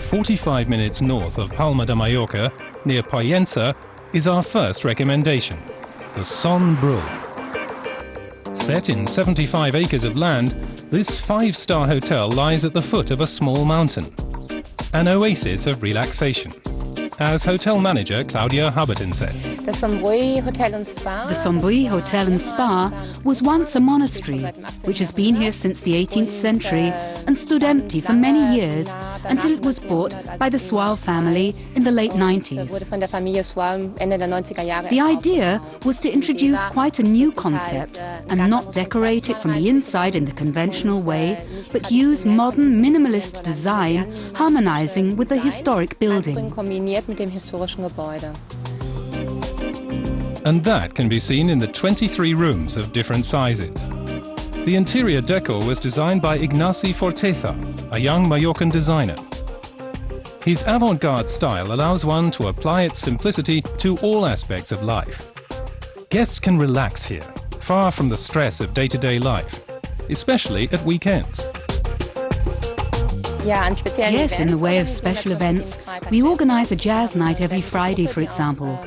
45 minutes north of Palma de Mallorca, near Pollença, is our first recommendation, the Son Brul. Set in 75 acres of land, this five-star hotel lies at the foot of a small mountain, an oasis of relaxation, as hotel manager Claudia Haberton said. The Sombrui Hotel and Spa was once a monastery, which has been here since the 18th century and stood empty for many years until it was bought by the Sual family in the late 90s. The idea was to introduce quite a new concept and not decorate it from the inside in the conventional way, but use modern minimalist design harmonizing with the historic building. And that can be seen in the 23 rooms of different sizes. The interior decor was designed by Ignasi Forteza, a young Mallorcan designer. His avant-garde style allows one to apply its simplicity to all aspects of life. Guests can relax here, far from the stress of day-to-day life, especially at weekends. Yes, in the way of special events, we organize a jazz night every Friday, for example.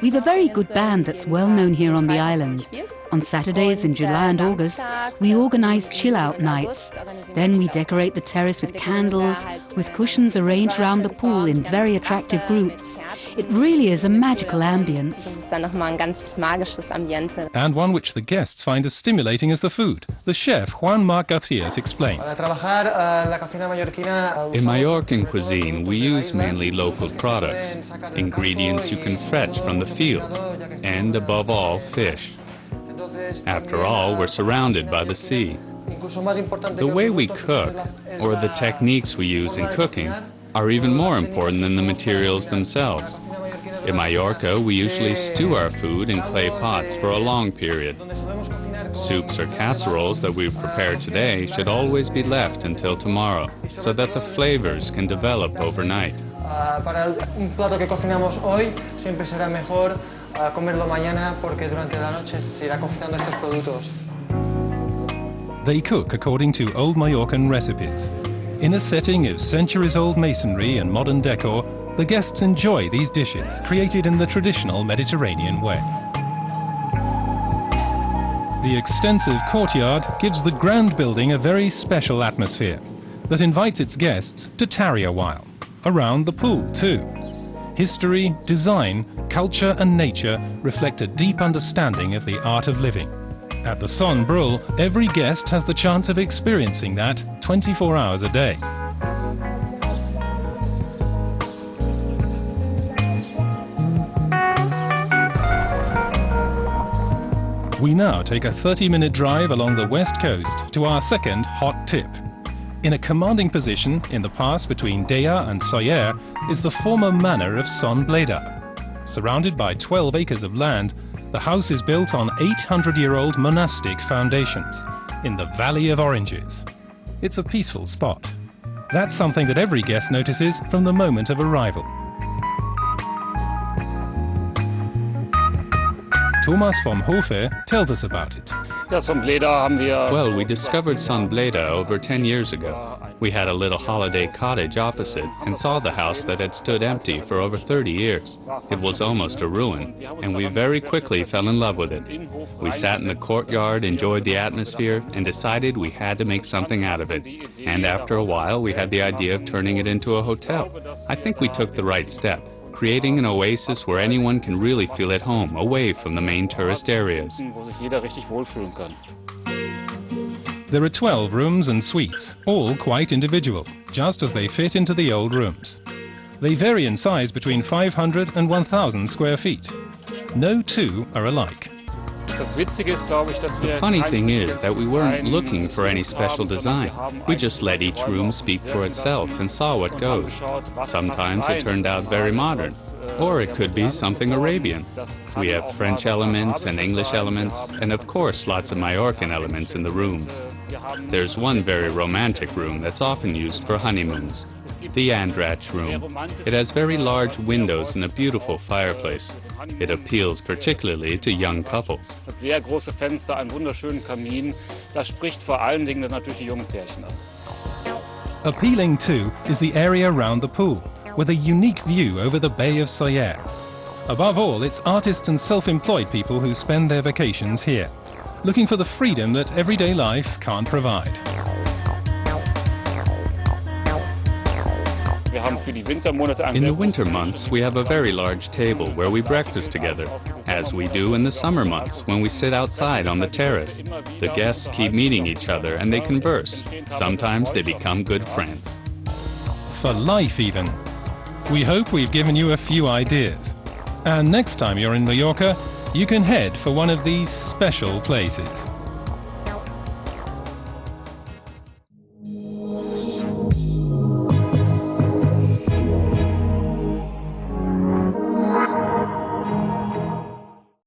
We've a very good band that's well known here on the island. On Saturdays in July and August, we organize chill-out nights. Then we decorate the terrace with candles, with cushions arranged around the pool in very attractive groups. It really is a magical ambience. And one which the guests find as stimulating as the food. The chef, Juan Marc Garcias, explains. In Mallorcan cuisine, we use mainly local products, ingredients you can fetch from the field, and above all, fish. After all, we're surrounded by the sea. The way we cook, or the techniques we use in cooking, are even more important than the materials themselves. In Mallorca, we usually stew our food in clay pots for a long period. Soups or casseroles that we've prepared today should always be left until tomorrow, so that the flavors can develop overnight. They cook according to old Mallorcan recipes. In a setting of centuries-old masonry and modern decor, the guests enjoy these dishes, created in the traditional Mediterranean way. The extensive courtyard gives the grand building a very special atmosphere that invites its guests to tarry a while, around the pool too. History, design, culture and nature reflect a deep understanding of the art of living. At the Son Brul, every guest has the chance of experiencing that 24 hours a day. We now take a 30-minute drive along the west coast to our second hot tip. In a commanding position in the pass between Dea and Soller is the former manor of Son Bleda. Surrounded by 12 acres of land, the house is built on 800-year-old monastic foundations in the Valley of Oranges. It's a peaceful spot. That's something that every guest notices from the moment of arrival. Thomas vom Hofe tells us about it. Well, we discovered Son Bleda over 10 years ago. We had a little holiday cottage opposite and saw the house that had stood empty for over 30 years. It was almost a ruin, and we very quickly fell in love with it. We sat in the courtyard, enjoyed the atmosphere, and decided we had to make something out of it. And after a while, we had the idea of turning it into a hotel. I think we took the right step, creating an oasis where anyone can really feel at home, away from the main tourist areas. There are 12 rooms and suites, all quite individual, just as they fit into the old rooms. They vary in size between 500 and 1,000 square feet. No two are alike. The funny thing is that we weren't looking for any special design. We just let each room speak for itself and saw what goes. Sometimes it turned out very modern, or it could be something Arabian. We have French elements and English elements, and of course lots of Mallorcan elements in the rooms. There's one very romantic room that's often used for honeymoons, the Andrach room. It has very large windows and a beautiful fireplace. It appeals particularly to young couples. Sehr große Fenster, einen wunderschönen Kamin. Das spricht vor allen Dingen natürlich die jungen Pärchen an. Appealing too is the area around the pool, with a unique view over the Bay of Soyer. Above all, it's artists and self-employed people who spend their vacations here, looking for the freedom that everyday life can't provide. In the winter months, we have a very large table where we breakfast together, as we do in the summer months when we sit outside on the terrace. The guests keep meeting each other and they converse. Sometimes they become good friends. For life even. We hope we've given you a few ideas. And next time you're in Mallorca, you can head for one of these special places.